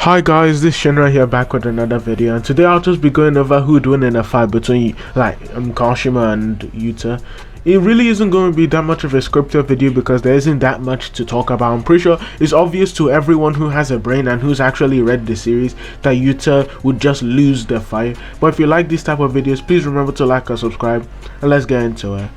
Hi guys, this Shinra here back with another video, and today I'll just be going over who'd win in a fight between Kashimo and Yuta. It really isn't going to be that much of a scripted video because there isn't that much to talk about. I'm pretty sure it's obvious to everyone who has a brain and who's actually read the series that Yuta would just lose the fight. But if you like these type of videos, please remember to like and subscribe, and let's get into it.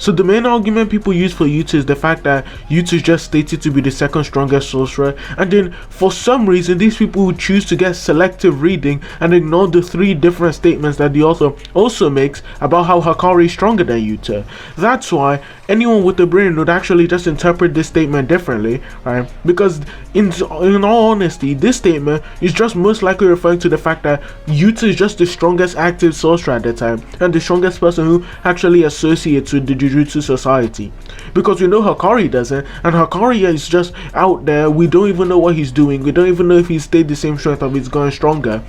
So the main argument people use for Yuta is the fact that Yuta is just stated to be the second strongest sorcerer, and then for some reason these people would choose to get selective reading and ignore the three different statements that the author also makes about how Hakari is stronger than Yuta. That's why anyone with a brain would actually just interpret this statement differently, right? Because in all honesty, this statement is just most likely referring to the fact that Yuta is just the strongest active sorcerer at the time and the strongest person who actually associates with the Jujutsu Society, because we know Hakari doesn't, and Hakari is just out there. We don't even know what he's doing. We don't even know if he stayed the same strength or he's going stronger.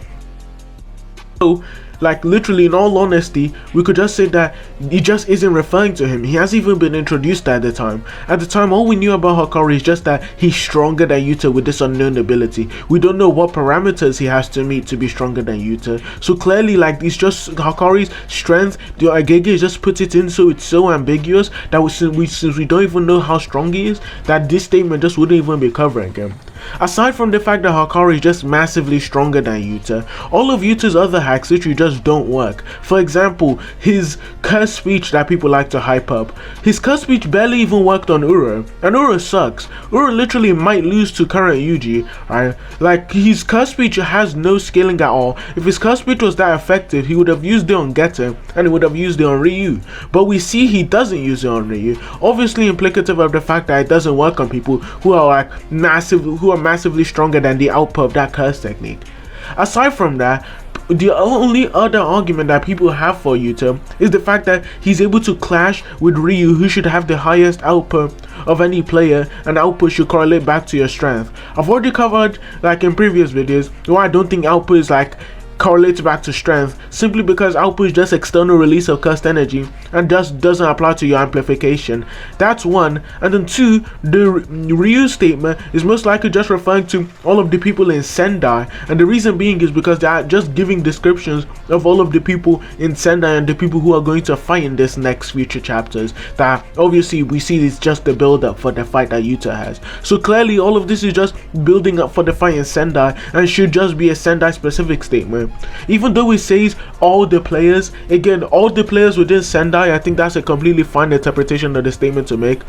So literally, in all honesty, we could just say that it just isn't referring to him. He hasn't even been introduced at the time. At the time, all we knew about Hakari is just that he's stronger than Yuta with this unknown ability. We don't know what parameters he has to meet to be stronger than Yuta. So clearly, it's just Hakari's strength. The Agege just puts it in, so it's so ambiguous that since we don't even know how strong he is, that this statement just wouldn't even be covering him. Aside from the fact that Hakari is just massively stronger than Yuta, all of Yuta's other hacks literally just don't work. For example, his curse speech that people like to hype up. His curse speech barely even worked on Uro, and Uro sucks. Uro literally might lose to current Yuji, right? His curse speech has no scaling at all. If his curse speech was that effective, he would have used it on Getter, and he would have used it on Ryu. But we see he doesn't use it on Ryu, obviously implicative of the fact that it doesn't work on people who are massively stronger than the output of that curse technique. Aside from that, the only other argument that people have for Yuta is the fact that he's able to clash with Ryu, who should have the highest output of any player, and output should correlate back to your strength. I've already covered in previous videos why I don't think output is correlates back to strength, simply because output is just external release of cursed energy and just doesn't apply to your amplification. That's one. And then two, the Ryu statement is most likely just referring to all of the people in Sendai, and the reason being is because they are just giving descriptions of all of the people in Sendai and the people who are going to fight in this next future chapters, that obviously we see is just the build up for the fight that Yuta has. So clearly all of this is just building up for the fight in Sendai and should just be a Sendai specific statement. Even though it says all the players, again, all the players within Sendai, I think that's a completely fine interpretation of the statement to make,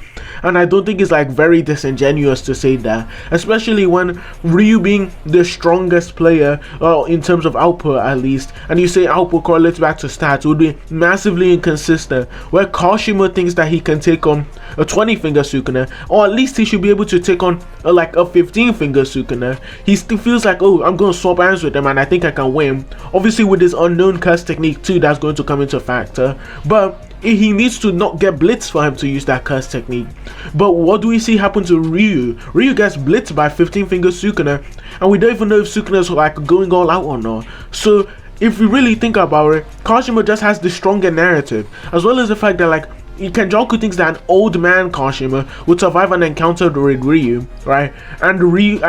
and I don't think it's very disingenuous to say that, especially when Ryu being the strongest player, in terms of output at least, and you say output correlates back to stats, would be massively inconsistent, where Kashimo thinks that he can take on a 20-finger Sukuna, or at least he should be able to take on a 15-finger Sukuna. He still feels oh, I'm going to swap hands with him and I think I can win. Obviously with this unknown curse technique too, that's going to come into factor, but he needs to not get blitzed for him to use that curse technique. But what do we see happen to Ryu? Ryu gets blitzed by 15-finger Sukuna, and we don't even know if Sukuna is going all out or not. So if we really think about it, Kashimo just has the stronger narrative, as well as the fact that Kenjaku thinks that an old man Kashimo would survive an encounter with Ryu, right? And Ryu,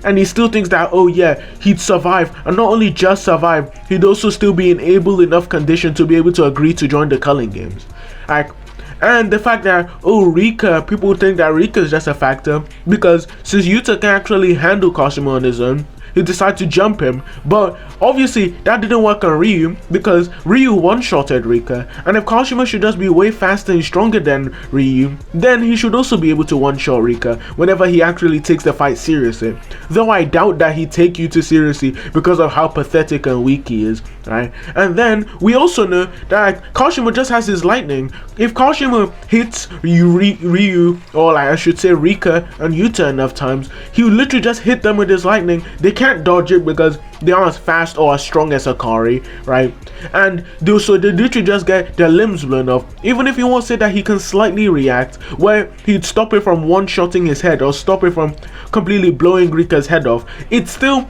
and he still thinks that, oh yeah, he'd survive, and not only just survive, he'd also still be in able enough condition to be able to agree to join the Culling Games. And the fact that, oh, Rika, people think that Rika is just a factor because since Yuta can actually handle Kashimo on his own, he decided to jump him. But obviously that didn't work on Ryu because Ryu one-shotted Rika, and if Kashimo should just be way faster and stronger than Ryu, then he should also be able to one-shot Rika whenever he actually takes the fight seriously. Though I doubt that he'd take Yuta seriously because of how pathetic and weak he is, right? And then we also know that Kashimo just has his lightning. If Kashimo hits Ryu, or I should say Rika and Yuta enough times, he will literally just hit them with his lightning. They can't dodge it because they aren't as fast or as strong as Hakari, right? And they literally just get their limbs blown off. Even if you want to say that he can slightly react, where he'd stop it from one-shotting his head or stop it from completely blowing Rika's head off, it still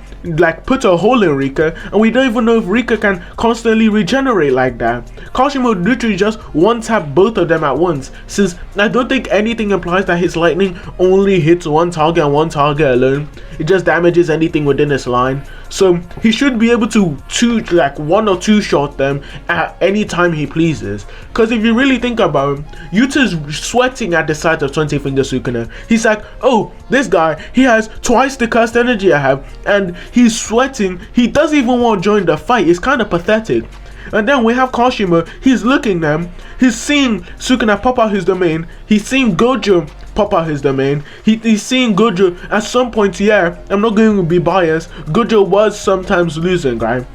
put a hole in Rika, and we don't even know if Rika can constantly regenerate like that. Kashimo literally just one-tap both of them at once, since I don't think anything implies that his lightning only hits one target and one target alone. It just damages anything within finish line, so he should be able to like one or two shot them at any time he pleases. Because if you really think about it, Yuta's sweating at the sight of 20 finger Sukuna. He's like, oh, this guy, he has twice the cursed energy I have, and he's sweating. He doesn't even want to join the fight. It's kind of pathetic. And then we have Kashimo. He's looking them. He's seeing Sukuna pop out his domain. He's seeing Gojo pop out his domain. He's seeing Gojo at some point. Yeah, I'm not going to be biased. Gojo was sometimes losing, right?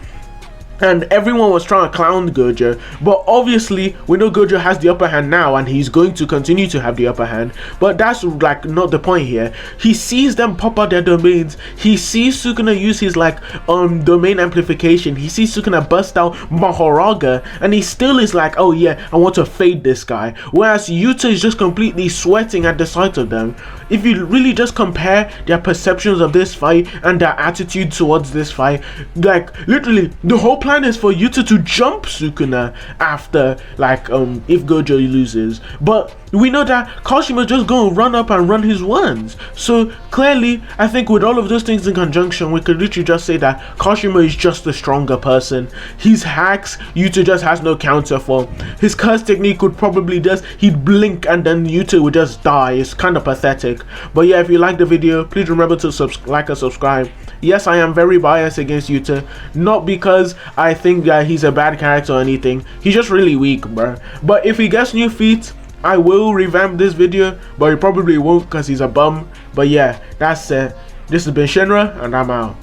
And everyone was trying to clown Gojo, but obviously we know Gojo has the upper hand now, and he's going to continue to have the upper hand. But that's like not the point here. He sees them pop out their domains. He sees Sukuna use his like domain amplification. He sees Sukuna bust out Mahoraga, and he still is like, oh yeah, I want to fade this guy. Whereas Yuta is just completely sweating at the sight of them. If you really just compare their perceptions of this fight and their attitude towards this fight, like literally the whole plan is for Yuta to jump Sukuna after like if Gojo loses, but we know that Kashimo just gonna run up and run his ones. So clearly, I think with all of those things in conjunction, we could literally just say that Kashimo is just the stronger person. His hacks, Yuta just has no counter for. His curse technique would probably just, he'd blink and then Yuta would just die. It's kind of pathetic. But yeah, if you like the video, please remember to like and subscribe. Yes, I am very biased against Yuta, not because I think that he's a bad character or anything. He's just really weak, bro. But if he gets new feats, I will revamp this video, but he probably won't because he's a bum. But yeah, that's it. This has been Shinra, and I'm out.